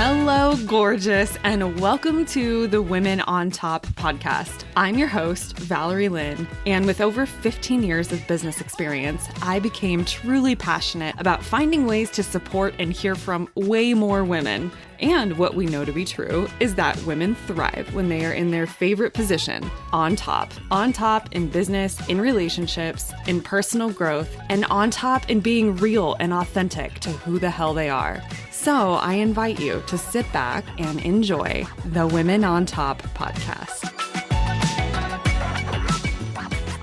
Hello, gorgeous, and welcome to the Women on Top podcast. I'm your host, Valerie Lynn, and with over 15 years of business experience, I became truly passionate about finding ways to support and hear from way more women. And what we know to be true is that women thrive when they are in their favorite position, on top in business, in relationships, in personal growth, and on top in being real and authentic to who the hell they are. So I invite you to sit back and enjoy the Women on Top podcast.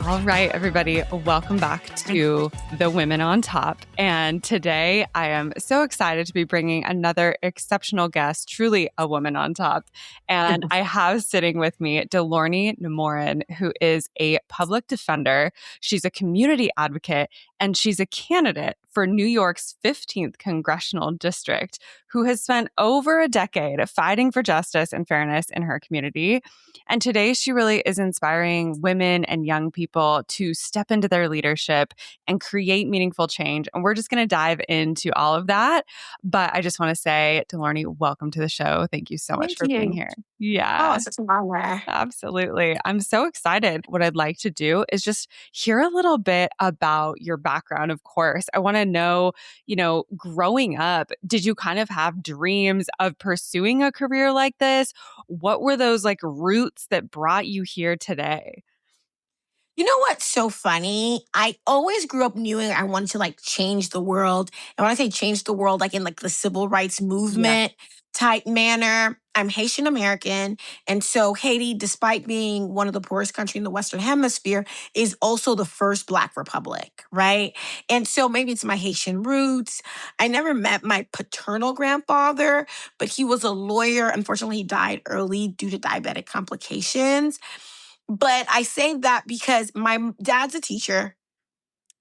All right, everybody, welcome back to the Women on Top. And today I am so excited to be bringing another exceptional guest, truly a woman on top. And I have sitting with me Dalourny Nemorin, who is a public defender. She's a community advocate, and she's a candidate for New York's 15th congressional district, who has spent over a decade fighting for justice and fairness in her community. And today she really is inspiring women and young people to step into their leadership and create meaningful change. And we're just going to dive into all of that. But I just want to say, Dalourny, welcome to the show. Thank you so much for being here. Yeah. Oh, it's such an honor. Absolutely. I'm so excited. What I'd like to do is just hear a little bit about your background, of course. I want to know, growing up, did you kind of have dreams of pursuing a career like this? What were those roots that brought you here today? You know what's so funny? I always grew up knowing I wanted to change the world. And when I say change the world, in the civil rights movement type manner, I'm Haitian American. And so Haiti, despite being one of the poorest countries in the Western Hemisphere, is also the first Black republic, right? And so maybe it's my Haitian roots. I never met my paternal grandfather, but he was a lawyer. Unfortunately, he died early due to diabetic complications. But I say that because my dad's a teacher,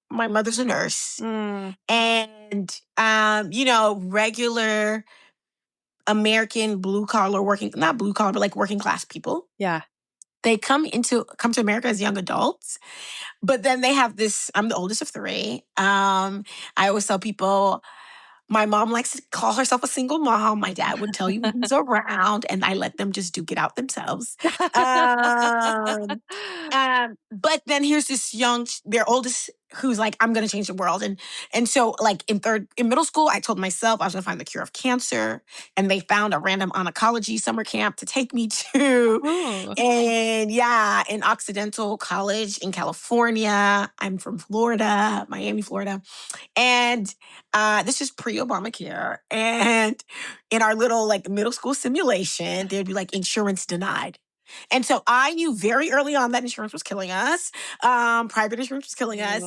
my mother's a nurse, and regular American blue collar not blue collar, but working class people. Yeah. They come to America as young adults, but then they have this. I'm the oldest of three. I always tell people, my mom likes to call herself a single mom. My dad would tell you he's around, and I let them just duke it out themselves. But then here's this their oldest, who's like, I'm going to change the world. And so in middle school, I told myself I was going to find the cure of cancer. And they found a random oncology summer camp to take me to. Oh. And in Occidental College in California. I'm from Florida, Miami, Florida. And this is pre-Obamacare. And in our little middle school simulation, there'd be insurance denied. And so I knew very early on that insurance was killing us. Private insurance was killing us.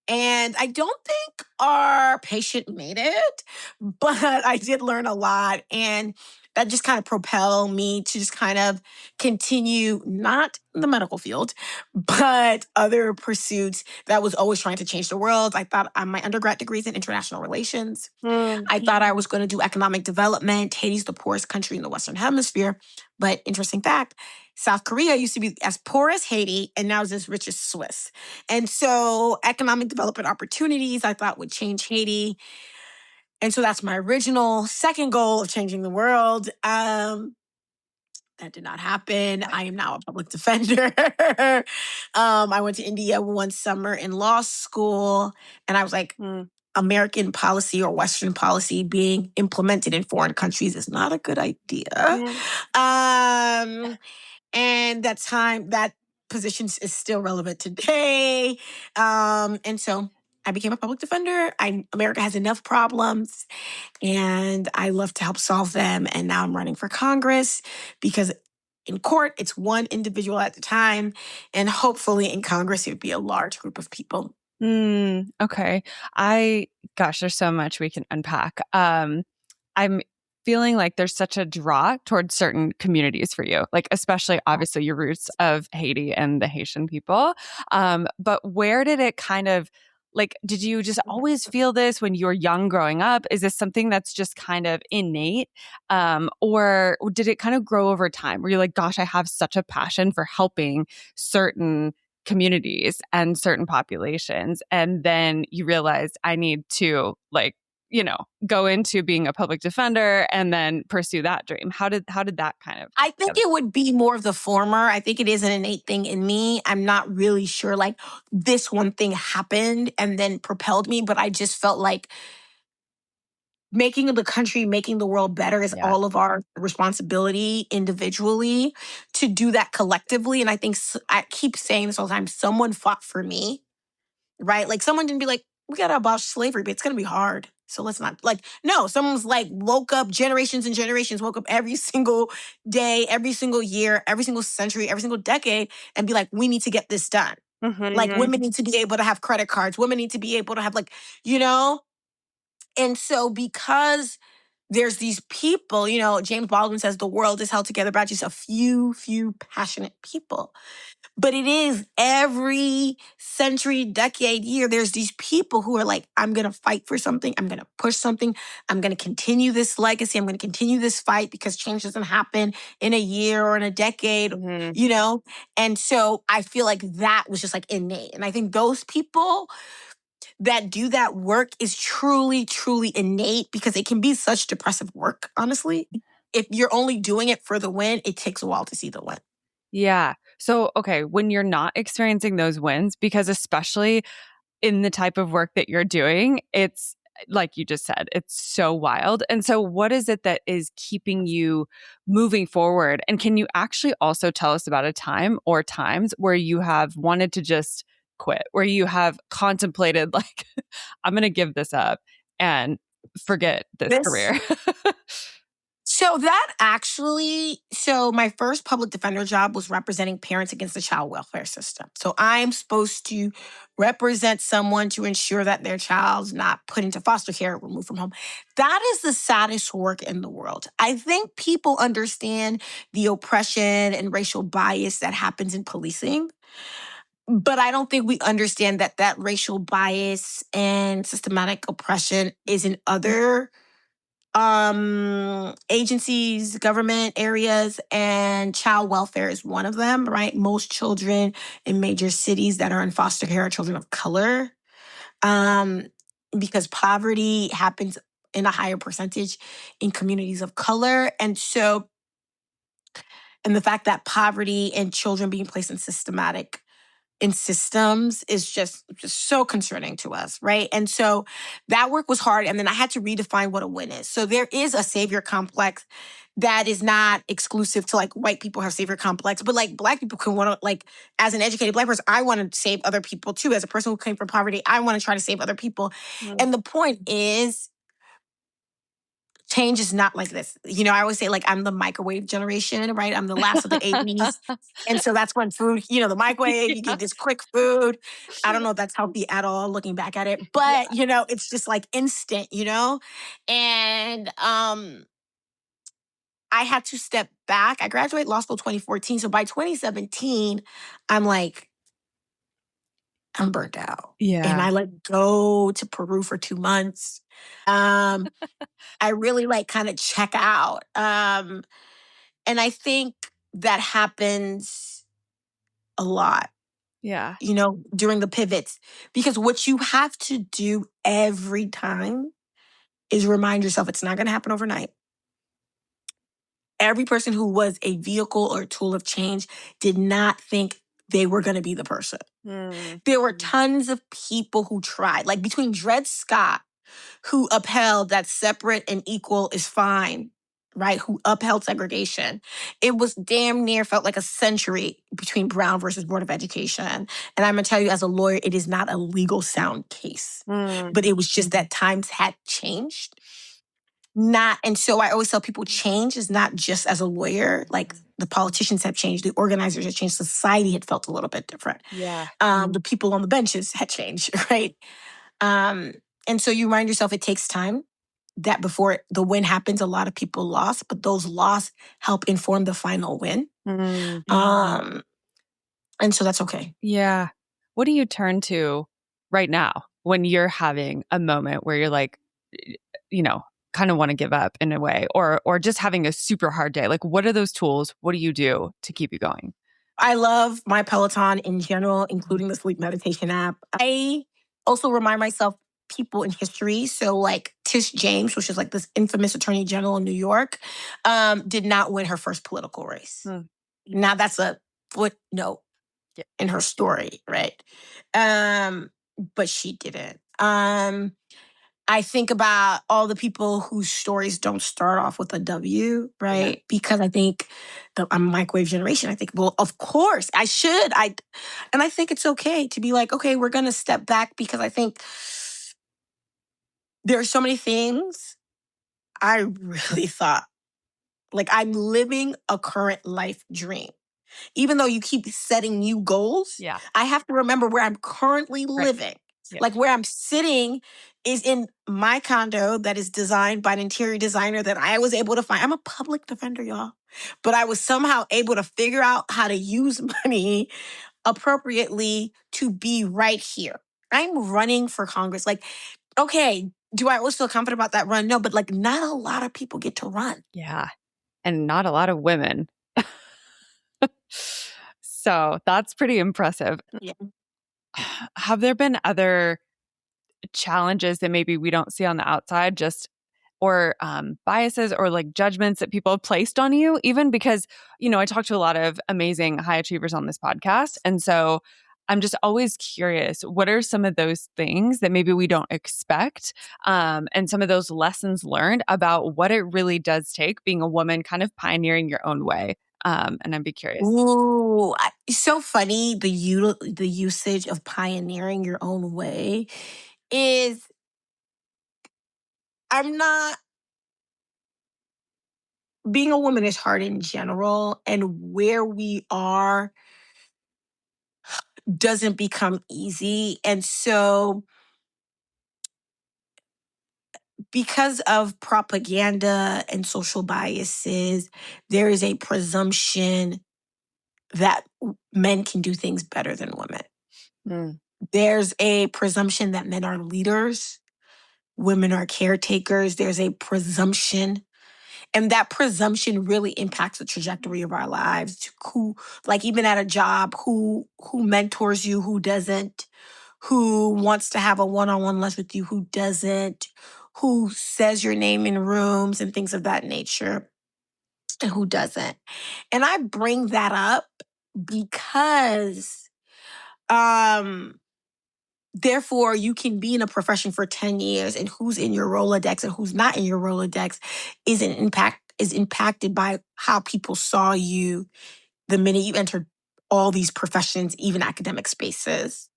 And I don't think our patient made it, but I did learn a lot. And that just kind of propelled me to just kind of continue, not in the medical field, but other pursuits that was always trying to change the world. I thought my undergrad degree is in international relations. I thought I was going to do economic development. Haiti's the poorest country in the Western Hemisphere. But interesting fact, South Korea used to be as poor as Haiti and now is as rich as Swiss. And so economic development opportunities I thought would change Haiti. And so that's my original second goal of changing the world. That did not happen. I am now a public defender. I went to India one summer in law school, and I was like, American policy or Western policy being implemented in foreign countries is not a good idea. And that position is still relevant today. And so I became a public defender. America has enough problems, and I love to help solve them. And now I'm running for Congress because in court, it's one individual at a time. And hopefully in Congress, it would be a large group of people. Okay. There's so much we can unpack. I'm feeling like there's such a draw towards certain communities for you, especially obviously your roots of Haiti and the Haitian people. But where did it kind of did you just always feel this when you were young growing up? Is this something that's just kind of innate? Or did it kind of grow over time? Were you like, gosh, I have such a passion for helping certain communities and certain populations. And then you realized I need to go into being a public defender and then pursue that dream? How did that kind of? I think it would be more of the former. I think it is an innate thing in me. I'm not really sure like this one thing happened and then propelled me, but I just felt like making the country, making the world better is all of our responsibility individually to do that collectively. And I think I keep saying this all the time, someone fought for me, right? Like someone didn't be like, we got to abolish slavery, but it's going to be hard. So let's not no, someone's like woke up generations and generations, woke up every single day, every single year, every single century, every single decade and be like, we need to get this done. Like women need to be able to have credit cards. Women need to be able to have and so because there's these people, James Baldwin says the world is held together by just a few passionate people. But it is every century, decade, year, there's these people who are like, I'm going to fight for something. I'm going to push something. I'm going to continue this legacy. I'm going to continue this fight because change doesn't happen in a year or in a decade, And so I feel like that was just like innate. And I think those people that do that work is truly, truly innate because it can be such depressive work, honestly. If you're only doing it for the win, it takes a while to see the win. Yeah. So, okay, when you're not experiencing those wins, because especially in the type of work that you're doing, it's like you just said, it's so wild. And so what is it that is keeping you moving forward? And can you actually also tell us about a time or times where you have wanted to just quit, where you have contemplated like, I'm going to give this up and forget this career? So my first public defender job was representing parents against the child welfare system. So I'm supposed to represent someone to ensure that their child's not put into foster care or removed from home. That is the saddest work in the world. I think people understand the oppression and racial bias that happens in policing. But I don't think we understand that racial bias and systematic oppression is in other agencies, government areas, and child welfare is one of them, right? Most children in major cities that are in foster care are children of color, because poverty happens in a higher percentage in communities of color. And the fact that poverty and children being placed in systems is just so concerning to us, right? And so that work was hard. And then I had to redefine what a win is. So there is a savior complex that is not exclusive to like white people have savior complex, but like Black people can want to like, as an educated Black person, I want to save other people too. As a person who came from poverty, I want to try to save other people. And the point is, change is not like this. I always say like I'm the microwave generation, right? I'm the last of the 80s. And so that's when food, the microwave, you get this quick food. I don't know if that's healthy at all looking back at it, but it's just like instant, And I had to step back. I graduated law school 2014. So by 2017, I'm like, I'm burnt out. Yeah. And I go to Peru for 2 months. I really kind of check out. And I think that happens a lot. Yeah. During the pivots. Because what you have to do every time is remind yourself it's not going to happen overnight. Every person who was a vehicle or tool of change did not think they were going to be the person. There were tons of people who tried. Like between Dred Scott, who upheld that separate and equal is fine, right? Who upheld segregation. It was damn near felt like a century between Brown versus Board of Education. And I'm going to tell you as a lawyer, it is not a legal sound case. But it was just that times had changed. And so I always tell people change is not just as a lawyer, like the politicians have changed, the organizers have changed, society had felt a little bit different. Yeah. The people on the benches had changed, right? And so you remind yourself it takes time, that before the win happens, a lot of people lost, but those loss help inform the final win. And so that's okay. Yeah. What do you turn to right now when you're having a moment where you're like, kind of want to give up in a way, or just having a super hard day? Like, what are those tools? What do you do to keep you going? I love my Peloton in general, including the sleep meditation app. I also remind myself people in history. So like Tish James, which is like this infamous attorney general in New York, did not win her first political race. Now that's a footnote in her story, right? But she didn't. I think about all the people whose stories don't start off with a W, right? Because I think I'm a microwave generation. I think, well, of course I should. And I think it's okay to be like, okay, we're going to step back, because I think there are so many things I really thought, like, I'm living a current life dream. Even though you keep setting new goals, I have to remember where I'm currently living. Like where I'm sitting is in my condo that is designed by an interior designer that I was able to find. I'm a public defender, y'all. But I was somehow able to figure out how to use money appropriately to be right here. I'm running for Congress. Like, okay, do I always feel confident about that run? No, but like not a lot of people get to run. Yeah. And not a lot of women. So that's pretty impressive. Yeah. Have there been other challenges that maybe we don't see on the outside, just or biases or like judgments that people have placed on you? Even because, I talk to a lot of amazing high achievers on this podcast. And so I'm just always curious, what are some of those things that maybe we don't expect, and some of those lessons learned about what it really does take being a woman kind of pioneering your own way? And I'd be curious. Ooh, it's so funny. The usage of pioneering your own way is, I'm not, being a woman is hard in general, and where we are doesn't become easy. And so, because of propaganda and social biases, there is a presumption that men can do things better than women. There's a presumption that men are leaders, women are caretakers. There's a presumption. And that presumption really impacts the trajectory of our lives. Who, like even at a job, who mentors you, who doesn't, who wants to have a one-on-one lesson with you, who doesn't, who says your name in rooms and things of that nature, and who doesn't. And I bring that up because therefore, you can be in a profession for 10 years, and who's in your Rolodex and who's not in your Rolodex is impacted by how people saw you the minute you entered all these professions, even academic spaces.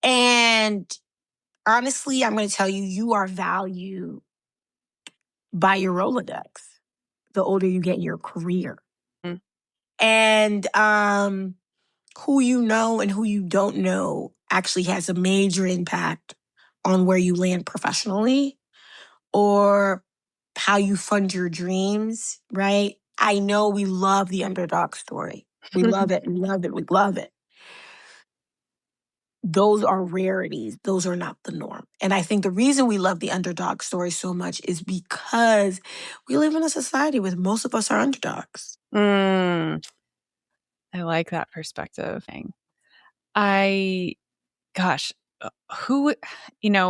And honestly, I'm going to tell you, you are valued by your Rolodex the older you get in your career. And who you know and who you don't know actually has a major impact on where you land professionally or how you fund your dreams, right? I know we love the underdog story. We love it. We love it. We love it. Those are rarities. Those are not the norm. And I think the reason we love the underdog story so much is because we live in a society where most of us are underdogs. I like that perspective. Who,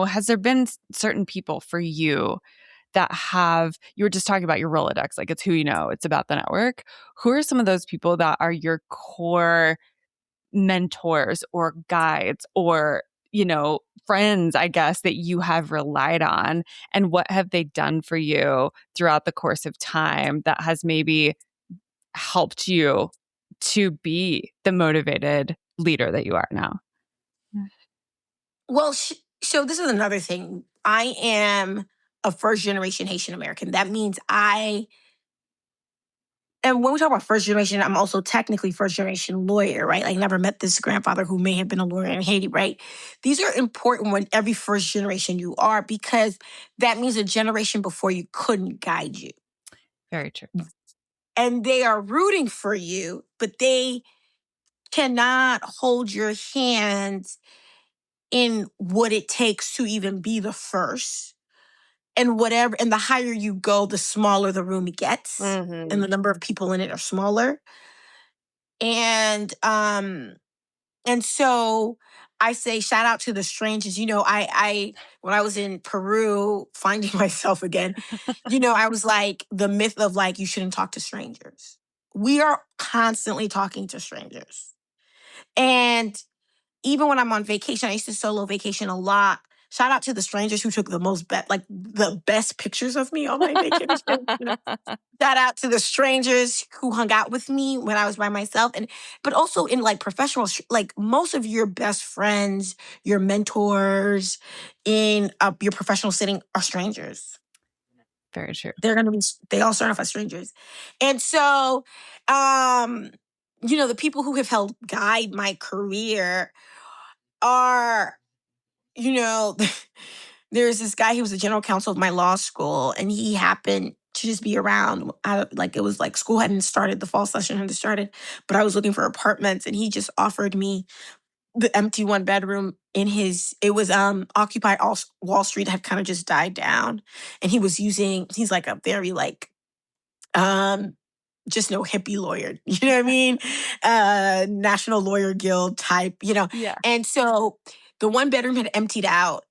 has there been certain people for you that you were just talking about your Rolodex, like it's who you know, it's about the network. Who are some of those people that are your core mentors or guides or, friends, I guess, that you have relied on? And what have they done for you throughout the course of time that has maybe helped you to be the motivated leader that you are now? Well, so this is another thing. I am a first generation Haitian American. That means and when we talk about first generation, I'm also technically first generation lawyer, right? I never met this grandfather who may have been a lawyer in Haiti, right? These are important when every first generation you are, because that means a generation before you couldn't guide you. Very true. And they are rooting for you, but they cannot hold your hands in what it takes to even be the first. And the higher you go, the smaller the room gets, and the number of people in it are smaller. And so I say shout out to the strangers. I when I was in Peru finding myself again, I was like the myth of like you shouldn't talk to strangers. We are constantly talking to strangers. And even when I'm on vacation, I used to solo vacation a lot. Shout out to the strangers who took the best pictures of me on my vacation. Shout out to the strangers who hung out with me when I was by myself. But also in like professional, like most of your best friends, your mentors in your professional setting are strangers. Very true. They all start off as strangers. And so, the people who have helped guide my career are, you know, there's this guy, he was the general counsel of my law school, and he happened to just be around. It was like school hadn't started, the fall session hadn't started, but I was looking for apartments, and he just offered me the empty one bedroom in it was Occupy Wall Street had kind of just died down. And he's like a very like, just no hippie lawyer, you know what I mean? National Lawyer Guild type, Yeah. And so the one bedroom had emptied out.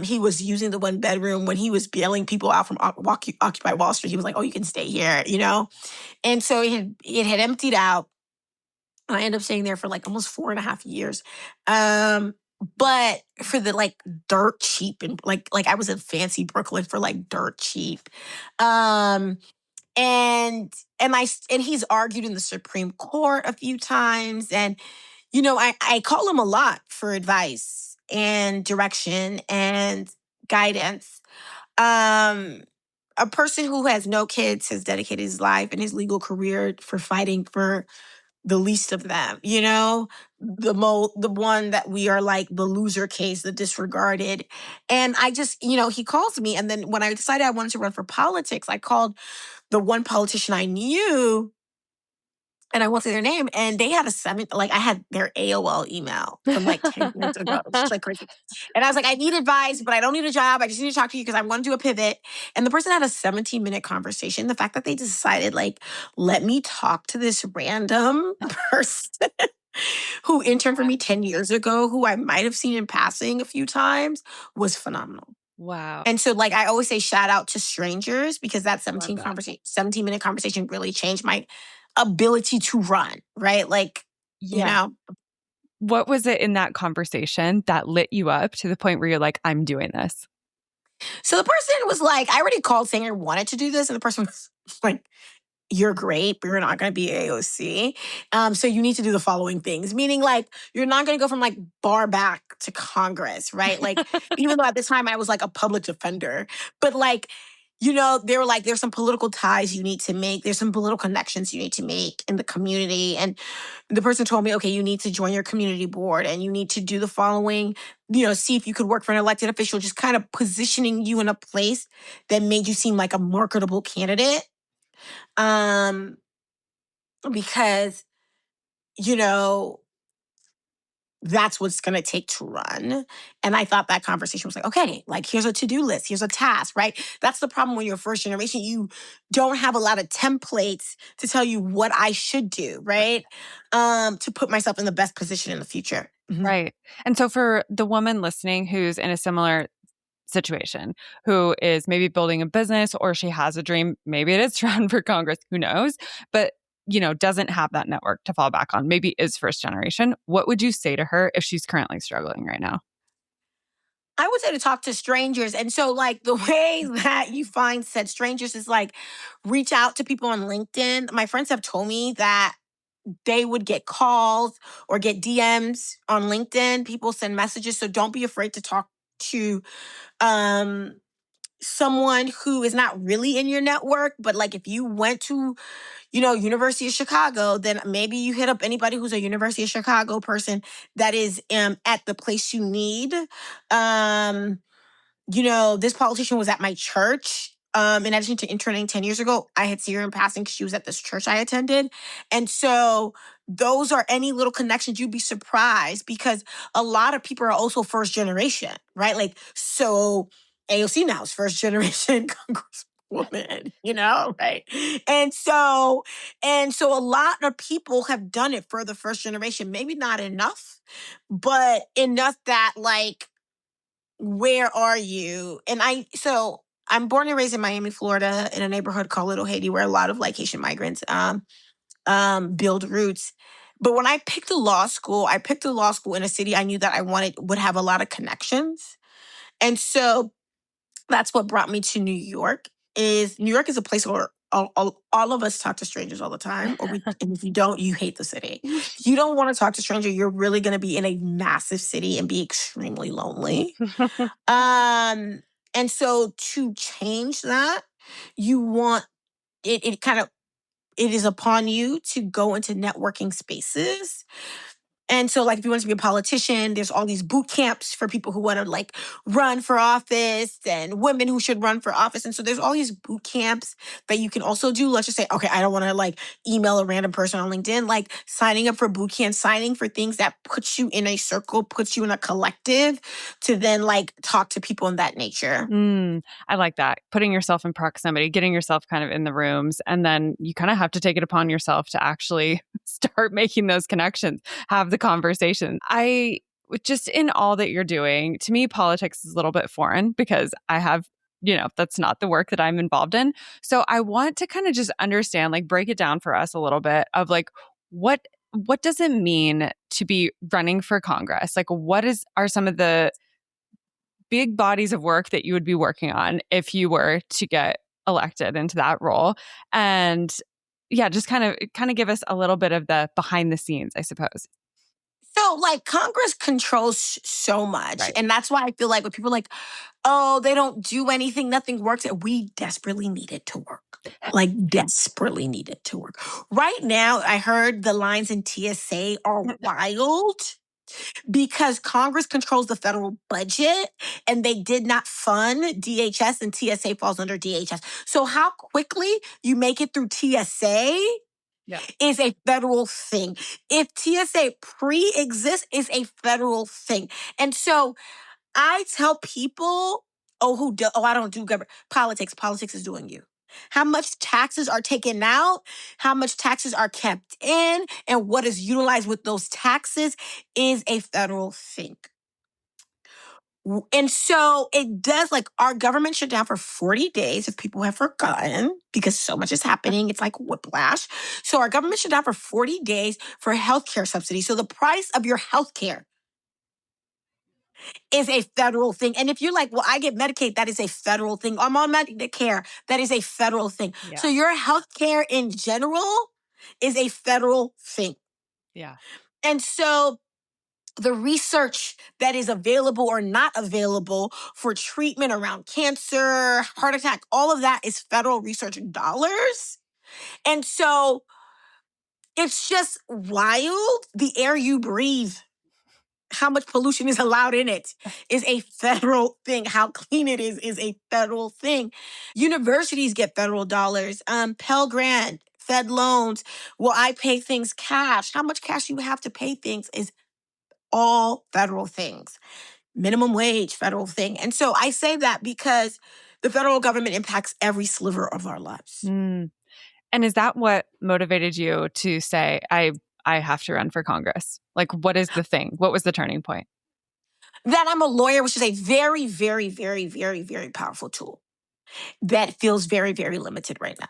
He was using the one bedroom when he was bailing people out from Occupy Wall Street. He was like, "Oh, you can stay here," And so it had emptied out. I ended up staying there for like almost 4.5 years. But for the like dirt cheap and like I was in fancy Brooklyn for like dirt cheap. Um, and he's argued in the Supreme Court a few times. And, I call him a lot for advice and direction and guidance. A person who has no kids has dedicated his life and his legal career for fighting for the least of them, the one that we are like the loser case, the disregarded. And I just, he calls me. And then when I decided I wanted to run for politics, I called the one politician I knew, and I won't say their name, and they had I had their AOL email from like 10 years ago. It's just like crazy. And I was like, I need advice, but I don't need a job. I just need to talk to you because I want to do a pivot. And the person had a 17-minute conversation. The fact that they decided, like, let me talk to this random person who interned for me 10 years ago, who I might have seen in passing a few times, was phenomenal. Wow. And so, like, I always say shout out to strangers because that 17-minute conversation really changed my ability to run, right? Like, What was it in that conversation that lit you up to the point where you're like, I'm doing this? So the person was like, I already called saying I wanted to do this. And the person was like, you're great, but you're not going to be AOC. So you need to do the following things, meaning like, you're not going to go from like bar back to Congress, right? Like, even though at this time I was like a public defender, but like, they were like, there's some political ties you need to make. There's some political connections you need to make in the community. And the person told me, okay, you need to join your community board and you need to do the following, see if you could work for an elected official, just kind of positioning you in a place that made you seem like a marketable candidate. Because, that's what's going to take to run. And I thought that conversation was like, okay, like here's a to-do list, here's a task, right? That's the problem when you're first generation. You don't have a lot of templates to tell you what I should do, right? To put myself in the best position in the future. Mm-hmm. Right. And so for the woman listening who's in a similar situation, who is maybe building a business or she has a dream, maybe it is to run for Congress, who knows, but doesn't have that network to fall back on, maybe is first generation. What would you say to her if she's currently struggling right now? I would say to talk to strangers. And so like the way that you find said strangers is like reach out to people on LinkedIn. My friends have told me that they would get calls or get DMs on LinkedIn. People send messages. So don't be afraid to talk to someone who is not really in your network. But like if you went to, University of Chicago, then maybe you hit up anybody who's a University of Chicago person that is at the place you need. This politician was at my church. In addition to interning 10 years ago, I had seen her in passing because she was at this church I attended. And so those are any little connections. You'd be surprised because a lot of people are also first generation, right? Like, so AOC now is first generation Congress. woman, right? And so a lot of people have done it for the first generation. Maybe not enough, but enough that like, where are you? I'm born and raised in Miami, Florida, in a neighborhood called Little Haiti, where a lot of like Haitian migrants build roots. But when I picked a law school in a city I knew that I wanted would have a lot of connections. And so that's what brought me to New York. Is New York is a place where all of us talk to strangers all the time, and if you don't, you hate the city. If you don't want to talk to strangers, you're really going to be in a massive city and be extremely lonely. Um, and so to change that, you want it kind of it is upon you to go into networking spaces. And so, like, if you want to be a politician, there's all these boot camps for people who want to like run for office and women who should run for office. And so there's all these boot camps that you can also do. Let's just say, okay, I don't want to like email a random person on LinkedIn, like signing up for boot camp, signing for things that puts you in a circle, puts you in a collective to then like talk to people in that nature. I like that. Putting yourself in proximity, getting yourself kind of in the rooms, and then you kind of have to take it upon yourself to actually start making those connections, have the conversation. Just in all that you're doing, to me, politics is a little bit foreign because I have, that's not the work that I'm involved in. So I want to kind of just understand, like break it down for us a little bit of like, what does it mean to be running for Congress? Like are some of the big bodies of work that you would be working on if you were to get elected into that role? And yeah, just kind of give us a little bit of the behind the scenes, I suppose. So, like, Congress controls so much. Right. And that's why I feel like when people are like, oh, they don't do anything, nothing works, we desperately need it to work. Like, desperately need it to work. Right now, I heard the lines in TSA are wild because Congress controls the federal budget and they did not fund DHS, and TSA falls under DHS. So, how quickly you make it through TSA is a federal thing. If TSA pre-exists, is a federal thing. And so I tell people, I don't do government politics. Politics is doing you. How much taxes are taken out, how much taxes are kept in, and what is utilized with those taxes is a federal thing. And so it does, like, our government shut down for 40 days if people have forgotten because so much is happening. It's like whiplash. So our government shut down for 40 days for healthcare subsidy. So the price of your healthcare is a federal thing. And if you're like, well, I get Medicaid, that is a federal thing. I'm on Medicare, that is a federal thing. Yeah. So your healthcare in general is a federal thing. Yeah. And so the research that is available or not available for treatment around cancer, heart attack, all of that is federal research dollars. And so it's just wild. The air you breathe, how much pollution is allowed in it is a federal thing. How clean it is a federal thing. Universities get federal dollars. Pell Grant, Fed loans. Will I pay things cash? How much cash you have to pay things is all federal things. Minimum wage, federal thing. And so I say that because the federal government impacts every sliver of our lives. And is that what motivated you to say, I have to run for Congress? Like, what is the thing? What was the turning point? That I'm a lawyer, which is a very, very, very, very, very powerful tool that feels very, very limited right now.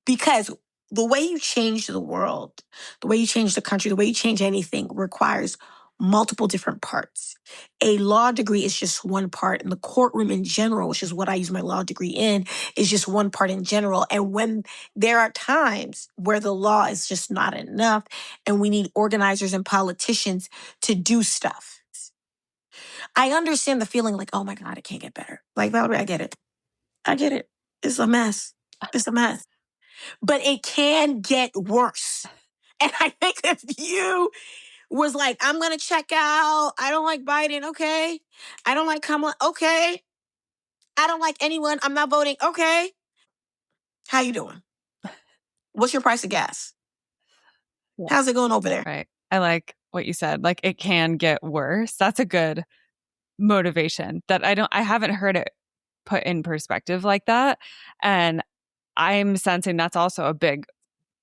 Because the way you change the world, the way you change the country, the way you change anything requires multiple different parts. A law degree is just one part, and the courtroom in general, which is what I use my law degree in, is just one part in general. And when there are times where the law is just not enough and we need organizers and politicians to do stuff, I understand the feeling like, oh my God, it can't get better. Like, Valerie, I get it. I get it. It's a mess. It's a mess. But it can get worse. And I think if you was like, I'm going to check out, I don't like Biden, okay. I don't like Kamala, okay. I don't like anyone, I'm not voting, okay. How you doing? What's your price of gas? Yeah. How's it going over there? Right. I like what you said. Like, it can get worse. That's a good motivation that I haven't heard it put in perspective like that. And I'm sensing that's also a big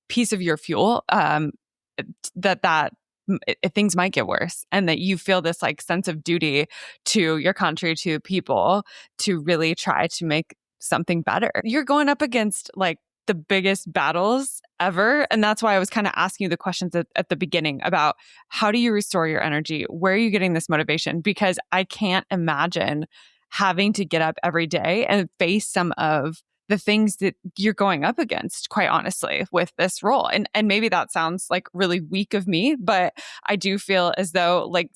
piece of your fuel, that things might get worse, and that you feel this like sense of duty to your country, to people, to really try to make something better. You're going up against like the biggest battles ever. And that's why I was kind of asking you the questions at the beginning about how do you restore your energy? Where are you getting this motivation? Because I can't imagine having to get up every day and face some of the things that you're going up against, quite honestly, with this role. And maybe that sounds like really weak of me, but I do feel as though like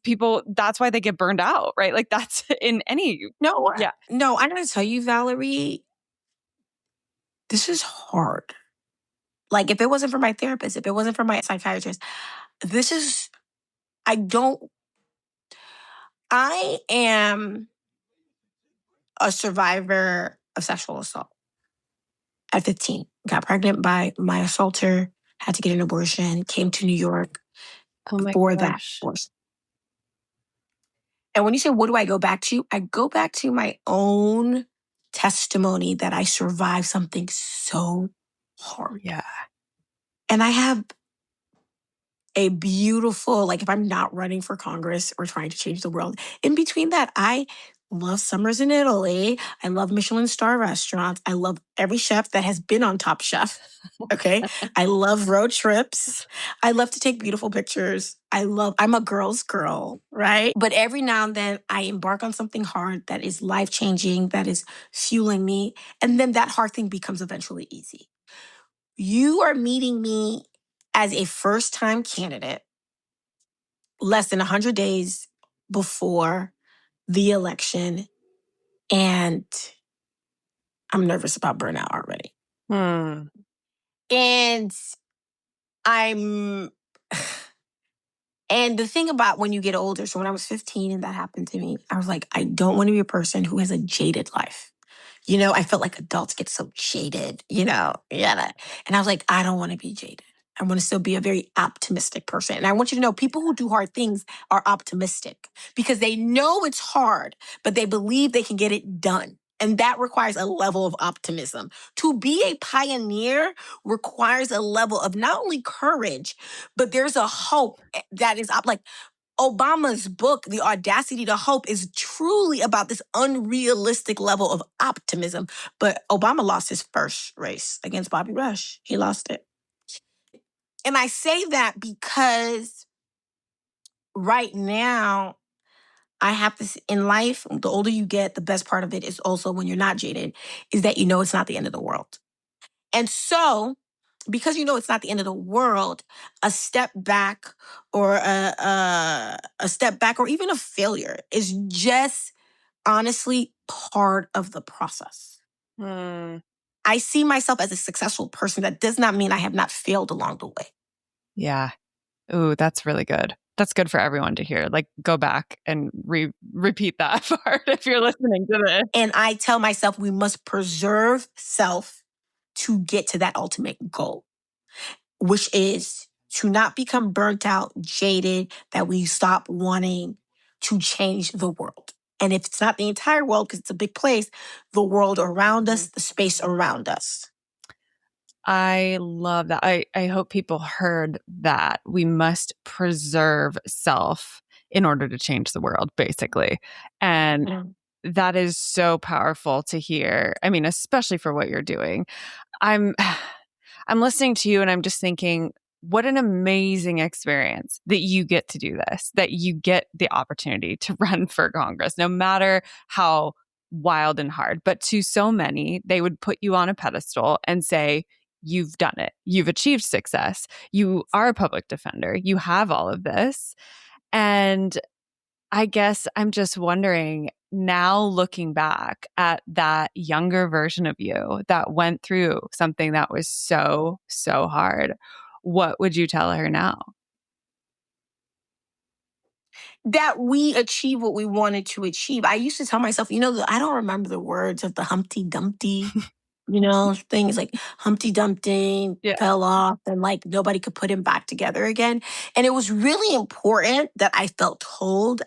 people, that's why they get burned out, right? Like that's in any. No, Yeah. no, I'm going to tell you, Valerie, this is hard. Like, if it wasn't for my therapist, if it wasn't for my psychiatrist, I am a survivor of sexual assault. At 15, got pregnant by my assaulter, had to get an abortion, came to New York Oh my for that gosh. abortion. And when you say, what do I go back to? I go back to my own testimony that I survived something so hard. Yeah. And I have a beautiful, like if I'm not running for Congress or trying to change the world, in between that, I love summers in Italy. I love Michelin star restaurants. I love every chef that has been on Top Chef. Okay. I love road trips. I love to take beautiful pictures. I'm a girl's girl, right? But every now and then I embark on something hard that is life-changing, that is fueling me. And then that hard thing becomes eventually easy. You are meeting me as a first-time candidate less than 100 days before the election, and I'm nervous about burnout already. And I'm... And the thing about when you get older, so when I was 15 and that happened to me, I was like, I don't want to be a person who has a jaded life. You know, I felt like adults get so jaded, yeah. And I was like, I don't want to be jaded. I want to still be a very optimistic person. And I want you to know people who do hard things are optimistic because they know it's hard, but they believe they can get it done. And that requires a level of optimism. To be a pioneer requires a level of not only courage, but there's a hope that is like Obama's book, The Audacity to Hope, is truly about this unrealistic level of optimism. But Obama lost his first race against Bobby Rush. He lost it. And I say that because right now, I have this in life, the older you get, the best part of it is also when you're not jaded, is that you know it's not the end of the world. And so, because you know it's not the end of the world, a step back or or even a failure is just honestly part of the process. I see myself as a successful person. That does not mean I have not failed along the way. Yeah. Ooh, that's really good. That's good for everyone to hear. Like, go back and repeat that part if you're listening to this. And I tell myself we must preserve self to get to that ultimate goal, which is to not become burnt out, jaded, that we stop wanting to change the world. And if it's not the entire world, because it's a big place, the world around us, the space around us. I love that. I hope people heard that we must preserve self in order to change the world, basically. And that is so powerful to hear. I mean, especially for what you're doing. I'm listening to you and I'm just thinking, what an amazing experience that you get to do this, that you get the opportunity to run for Congress, no matter how wild and hard. But to so many, they would put you on a pedestal and say, you've done it. You've achieved success. You are a public defender. You have all of this. And I guess I'm just wondering, now looking back at that younger version of you that went through something that was so, so hard, what would you tell her now? That we achieve what we wanted to achieve. I used to tell myself, I don't remember the words of the Humpty Dumpty Things like Humpty Dumpty Yeah. fell off and like nobody could put him back together again. And it was really important that I felt whole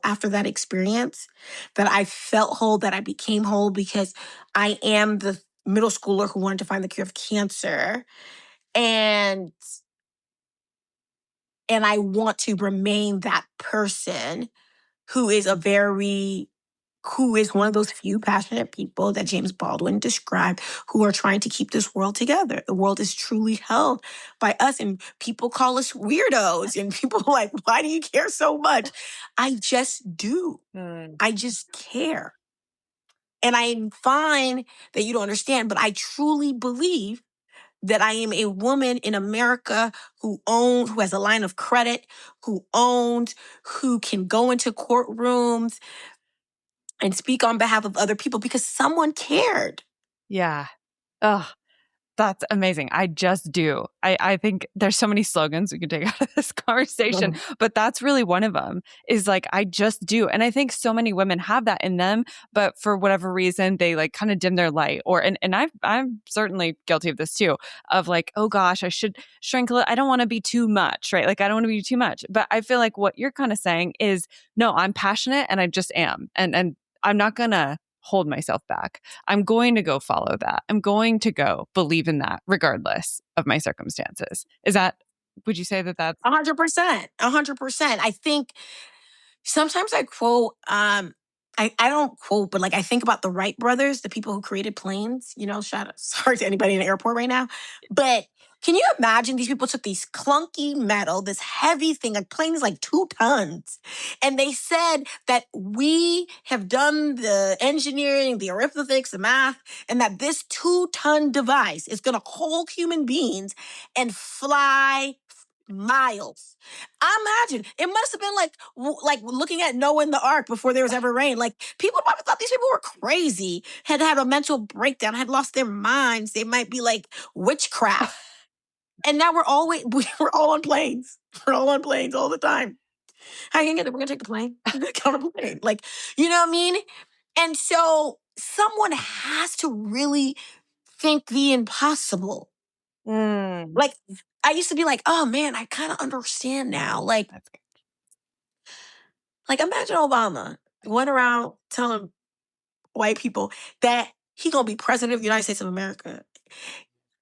after that experience, that I felt whole, that I became whole, because I am the middle schooler who wanted to find the cure of cancer. And I want to remain that person who is one of those few passionate people that James Baldwin described, who are trying to keep this world together. The world is truly held by us, and people call us weirdos, and people are like, why do you care so much? I just do. I just care. And I'm fine that you don't understand, but I truly believe that I am a woman in America who has a line of credit, who can go into courtrooms and speak on behalf of other people because someone cared. Yeah. Oh, that's amazing. I just do. I think there's so many slogans we can take out of this conversation, but that's really one of them, is like, I just do. And I think so many women have that in them, but for whatever reason, they like kind of dim their light, and I'm certainly guilty of this too, of like, oh gosh, I should shrink a little. I don't want to be too much, right? Like, I don't want to be too much, but I feel like what you're kind of saying is, no, I'm passionate and I just am. And I'm not going to hold myself back. I'm going to go follow that. I'm going to go believe in that regardless of my circumstances. Would you say that that's 100%. 100%. I think sometimes I quote, I don't quote, but like I think about the Wright brothers, the people who created planes, shout out, sorry to anybody in the airport right now. But can you imagine these people took these clunky metal, this heavy thing, a plane is like 2 tons. And they said that we have done the engineering, the arithmetics, the math, and that this 2-ton device is going to hold human beings and fly miles. I imagine it must have been like looking at Noah in the ark before there was ever rain. Like, people probably thought these people were crazy, had to have a mental breakdown, had lost their minds. They might be like witchcraft. And now we're all on planes. We're all on planes all the time. How you gonna get there? We're gonna take the plane. We're gonna get on a plane. Like, you know what I mean? And so someone has to really think the impossible. Like, I used to be like, oh man, I kind of understand now. Like, imagine Obama went around telling white people that he gonna be president of the United States of America.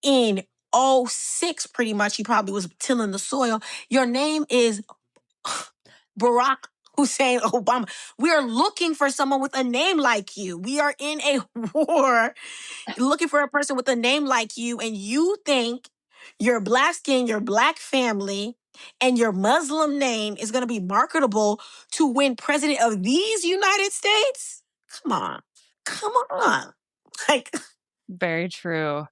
In '06, pretty much, he probably was tilling the soil. Your name is Barack Hussein Obama. We are looking for someone with a name like you. We are in a war looking for a person with a name like you, and you think your black skin, your black family, and your Muslim name is going to be marketable to win president of these United States? Come on. Come on. Like, very true?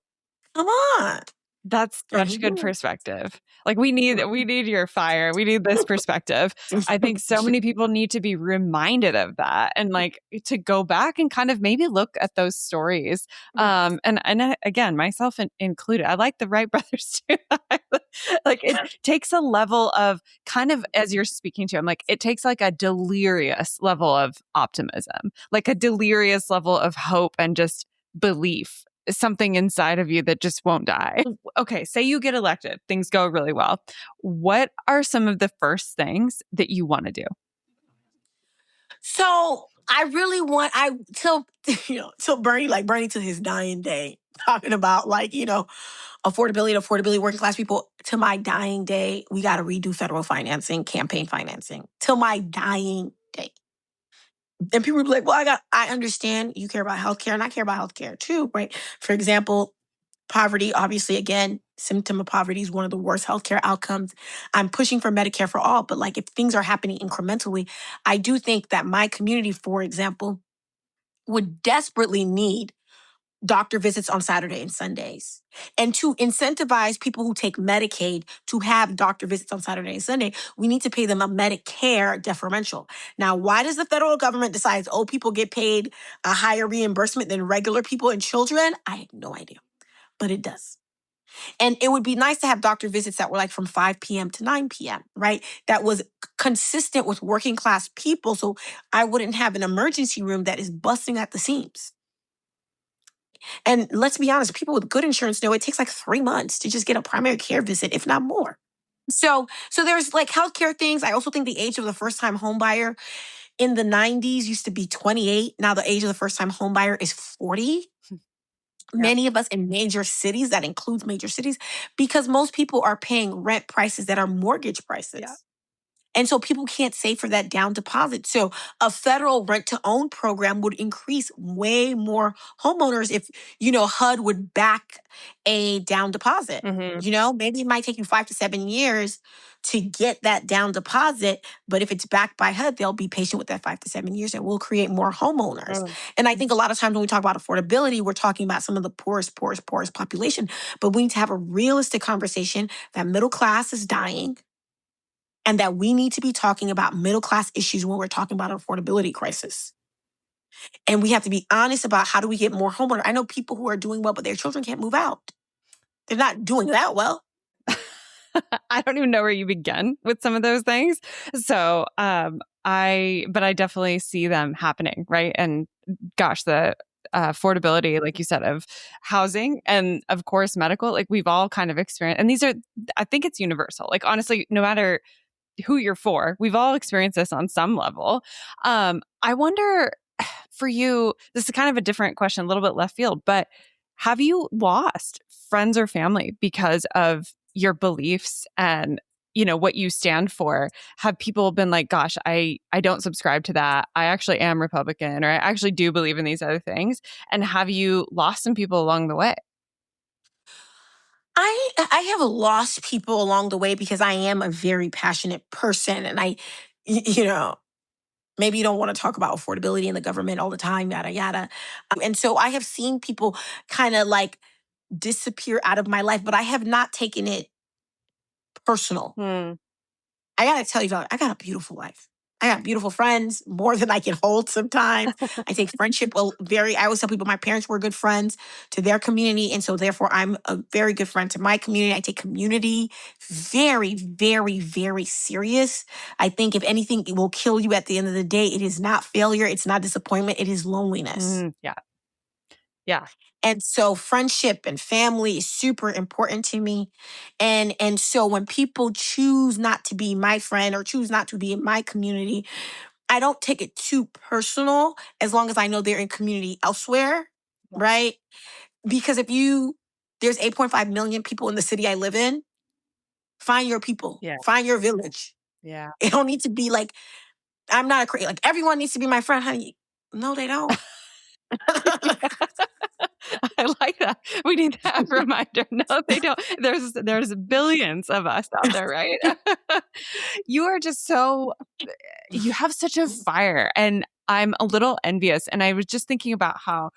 come on. That's such good perspective. Like, we need your fire. We need this perspective. I think so many people need to be reminded of that, and like to go back and kind of maybe look at those stories. And again, myself included. I like the Wright brothers too. Like, it takes a level of kind of, as you're speaking to, I'm like, it takes like a delirious level of optimism, like a delirious level of hope and just belief, something inside of you that just won't die. Okay, say you get elected, things go really well. What are some of the first things that you want to do? So I really want till Bernie to his dying day, talking about affordability, working class people. To my dying day, we got to redo federal financing, campaign financing. Till my dying day. And people will be like, well, I understand you care about healthcare, and I care about healthcare too, right? For example, poverty, obviously, again, symptom of poverty is one of the worst healthcare outcomes. I'm pushing for Medicare for all, but like, if things are happening incrementally, I do think that my community, for example, would desperately need doctor visits on Saturday and Sundays. And to incentivize people who take Medicaid to have doctor visits on Saturday and Sunday, we need to pay them a Medicare differential. Now, why does the federal government decide old people get paid a higher reimbursement than regular people and children? I have no idea, but it does. And it would be nice to have doctor visits that were like from 5 p.m. to 9 p.m., right? That was consistent with working class people, so I wouldn't have an emergency room that is busting at the seams. And let's be honest, people with good insurance know it takes like 3 months to just get a primary care visit, if not more. So there's like healthcare things. I also think the age of the first time home buyer in the 90s used to be 28. Now the age of the first time home buyer is 40. Many of us in major cities, that includes major cities, because most people are paying rent prices that are mortgage prices. Yeah. And so people can't save for that down deposit. So a federal rent to own program would increase way more homeowners if, HUD would back a down deposit. Maybe it might take you 5 to 7 years to get that down deposit. But if it's backed by HUD, they'll be patient with that 5 to 7 years and we'll create more homeowners. And I think a lot of times when we talk about affordability, we're talking about some of the poorest population. But we need to have a realistic conversation that middle class is dying and that we need to be talking about middle class issues when we're talking about an affordability crisis. And we have to be honest about how do we get more homeowners. I know people who are doing well, but their children can't move out. They're not doing that well. I don't even know where you begin with some of those things. So, I definitely see them happening, right? And gosh, the affordability, like you said, of housing and of course medical, like we've all kind of experienced, and I think it's universal. Like honestly, no matter who you're for, we've all experienced this on some level. I wonder for you, this is kind of a different question, a little bit left field, but have you lost friends or family because of your beliefs and what you stand for? Have people been like, gosh, I don't subscribe to that, I actually am Republican, or I actually do believe in these other things? And have you lost some people along the way? I have lost people along the way because I am a very passionate person, and maybe you don't want to talk about affordability in the government all the time, yada yada. And so I have seen people kind of like disappear out of my life, but I have not taken it personal. I gotta tell you, I got a beautiful life. I got beautiful friends, more than I can hold sometimes. I take friendship I always tell people my parents were good friends to their community. And so therefore I'm a very good friend to my community. I take community very, very, very serious. I think if anything, it will kill you at the end of the day. It is not failure. It's not disappointment. It is loneliness. Yeah. Yeah. And so friendship and family is super important to me. And so when people choose not to be my friend or choose not to be in my community, I don't take it too personal as long as I know they're in community elsewhere, right? Because there's 8.5 million people in the city I live in, find your people, find your village. Yeah. It don't need to be like, I'm not a crazy, like everyone needs to be my friend, honey. No, they don't. I like that. We need that reminder. No, they don't. There's billions of us out there, right? You are just you have such a fire, and I'm a little envious. And I was just thinking about how,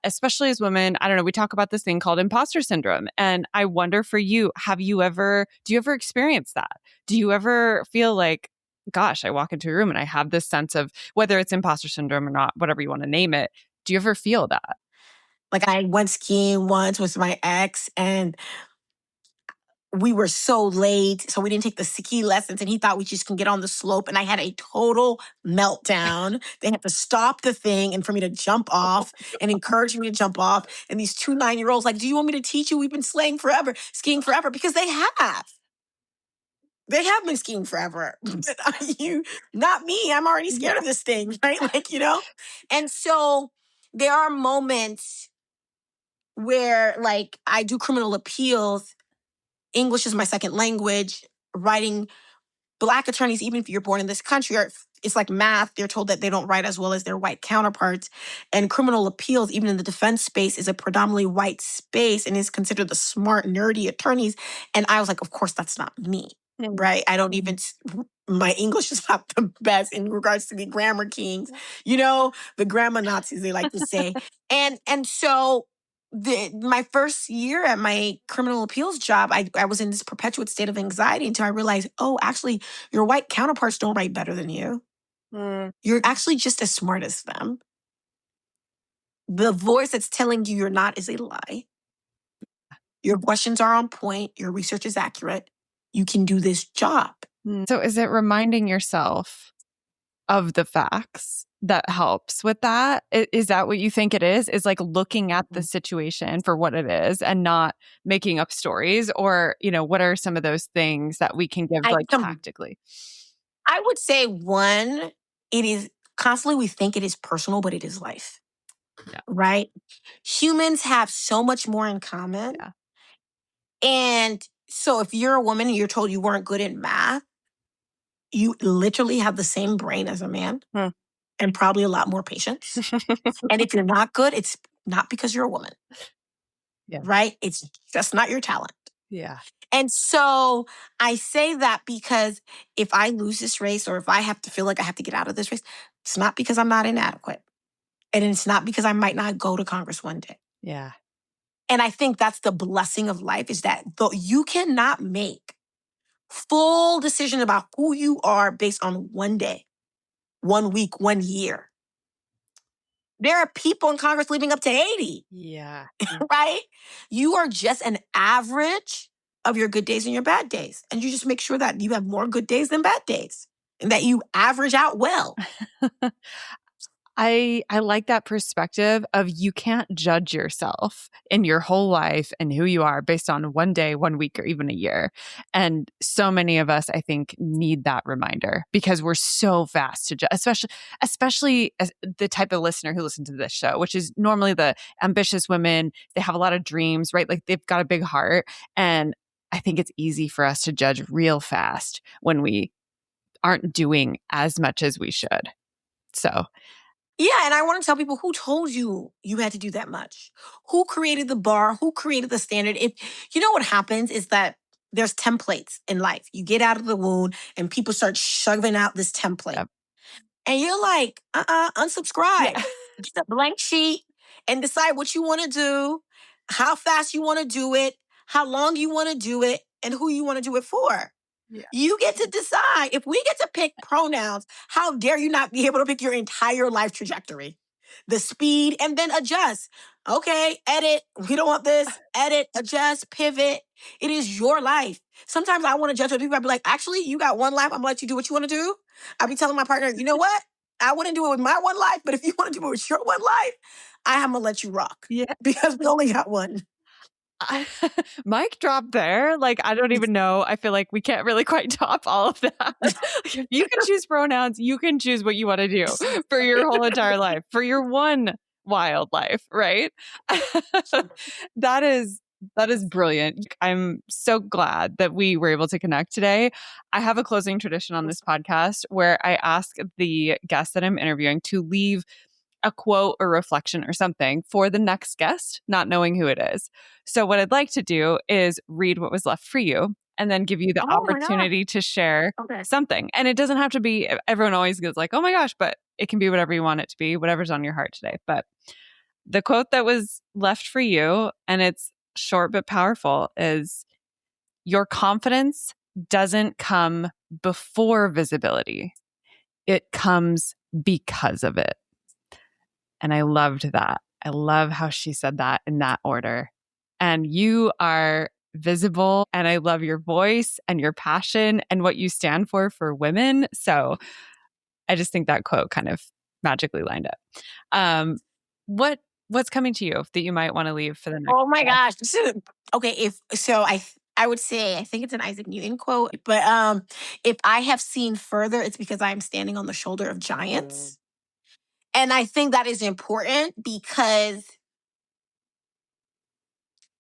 especially as women, I don't know, we talk about this thing called imposter syndrome. And I wonder for you, do you ever experience that? Do you ever feel like, gosh, I walk into a room and I have this sense of, whether it's imposter syndrome or not, whatever you want to name it, do you ever feel that? Like I went skiing once with my ex, and we were so late, so we didn't take the ski lessons, and he thought we just can get on the slope, and I had a total meltdown. They had to stop the thing and for me to jump off and encourage me to jump off. And these 2 9-year-olds like, do you want me to teach you? We've been skiing forever, because they have. They have been skiing forever. But not me. I'm already scared of this thing, right? And so there are moments where like I do criminal appeals. English is my second language. Writing Black attorneys, even if you're born in this country, it's like math. They're told that they don't write as well as their white counterparts. And criminal appeals, even in the defense space, is a predominantly white space and is considered the smart, nerdy attorneys. And I was like, of course, that's not me, right? I don't even, my English is not the best in regards to the grammar kings, the grammar Nazis, they like to say. And so my first year at my criminal appeals job, I was in this perpetuate state of anxiety until I realized, oh, actually, your white counterparts don't write better than you. You're actually just as smart as them. The voice that's telling you you're not is a lie. Your questions are on point. Your research is accurate. You can do this job. So is it reminding yourself of the facts that helps with that? Is that what you think it is? Is like looking at the situation for what it is and not making up stories? Or, what are some of those things that we can give like tactically? I would say one, it is constantly we think it is personal, but it is life. Yeah. Right? Humans have so much more in common. Yeah. And so if you're a woman and you're told you weren't good at math, you literally have the same brain as a man and probably a lot more patience. And if you're not good, it's not because you're a woman. Yeah. Right? It's just not your talent. Yeah. And so I say that because if I lose this race or if I have to feel like I have to get out of this race, it's not because I'm not inadequate. And it's not because I might not go to Congress one day. Yeah. And I think that's the blessing of life is that though you cannot make full decision about who you are based on one day, 1 week, 1 year. There are people in Congress living up to 80. Yeah. Right? You are just an average of your good days and your bad days. And you just make sure that you have more good days than bad days and that you average out well. I like that perspective of you can't judge yourself in your whole life and who you are based on 1 day, 1 week, or even a year. And so many of us, I think, need that reminder because we're so fast to judge, especially as the type of listener who listens to this show, which is normally the ambitious women. They have a lot of dreams, right? Like they've got a big heart. And I think it's easy for us to judge real fast when we aren't doing as much as we should. So yeah, and I want to tell people who told you you had to do that much? Who created the bar? Who created the standard? If you know what happens is that there's templates in life. You get out of the womb and people start shoving out this template. Yep. And you're like, unsubscribe. Yeah. Get a blank sheet and decide what you want to do, how fast you want to do it, how long you want to do it, and who you want to do it for. Yeah. You get to decide. If we get to pick pronouns, how dare you not be able to pick your entire life trajectory? The speed and then adjust. Okay, edit. We don't want this. Edit, adjust, pivot. It is your life. Sometimes I want to judge other people. I'd be like, actually, you got one life. I'm going to let you do what you want to do. I'll be telling my partner, you know what? I wouldn't do it with my one life, but if you want to do it with your one life, I'm going to let you rock. Yeah. Because we only got one. Mic drop there. Like, I don't even know. I feel like we can't really quite top all of that. You can choose pronouns. You can choose what you want to do for your whole entire life, for your one wild life, right? That is brilliant. I'm so glad that we were able to connect today. I have a closing tradition on this podcast where I ask the guests that I'm interviewing to leave a quote or reflection or something for the next guest, not knowing who it is. So what I'd like to do is read what was left for you and then give you the opportunity to share something. And it doesn't have to be, everyone always goes like, oh my gosh, but it can be whatever you want it to be, whatever's on your heart today. But the quote that was left for you, and it's short but powerful, is your confidence doesn't come before visibility. It comes because of it. And I loved that. I love how she said that in that order. And you are visible, and I love your voice and your passion and what you stand for women. So I just think that quote kind of magically lined up. What's coming to you that you might want to leave for the next? Oh my gosh. Okay, I would say I think it's an Isaac Newton quote, but if I have seen further, it's because I'm standing on the shoulder of giants. And I think that is important because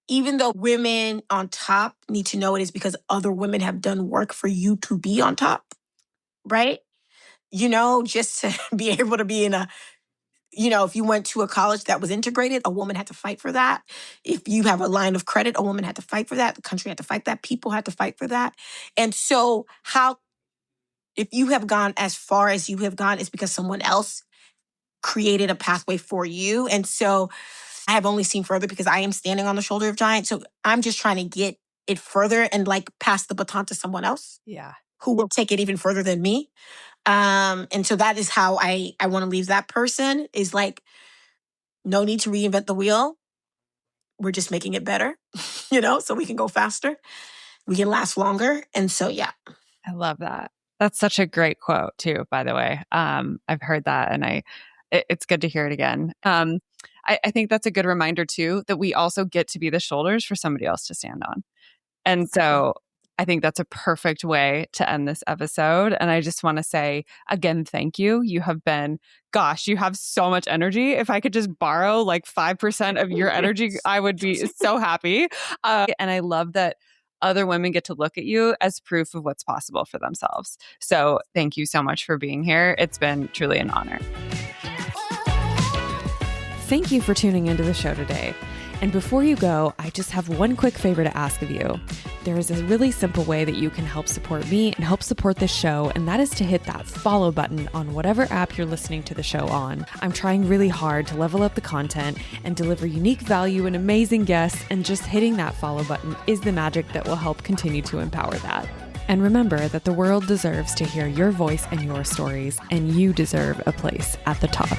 even though women on top need to know it is because other women have done work for you to be on top, right? Just to be able to be if you went to a college that was integrated, a woman had to fight for that. If you have a line of credit, a woman had to fight for that. The country had to fight that. People had to fight for that. And so if you have gone as far as you have gone, it's because someone else created a pathway for you. And so I have only seen further because I am standing on the shoulder of giants. So I'm just trying to get it further and pass the baton to someone else. Yeah. Who will take it even further than me. And so that is how I want to leave that person is no need to reinvent the wheel. We're just making it better, so we can go faster. We can last longer. And so, yeah. I love that. That's such a great quote too, by the way. I've heard that and it's good to hear it again. I think that's a good reminder too, that we also get to be the shoulders for somebody else to stand on. And so I think that's a perfect way to end this episode. And I just want to say again, thank you. You have been, gosh, you have so much energy. If I could just borrow like 5% of your energy, I would be so happy. And I love that other women get to look at you as proof of what's possible for themselves. So thank you so much for being here. It's been truly an honor. Thank you for tuning into the show today. And before you go, I just have one quick favor to ask of you. There is a really simple way that you can help support me and help support this show, and that is to hit that follow button on whatever app you're listening to the show on. I'm trying really hard to level up the content and deliver unique value and amazing guests, and just hitting that follow button is the magic that will help continue to empower that. And remember that the world deserves to hear your voice and your stories, and you deserve a place at the top.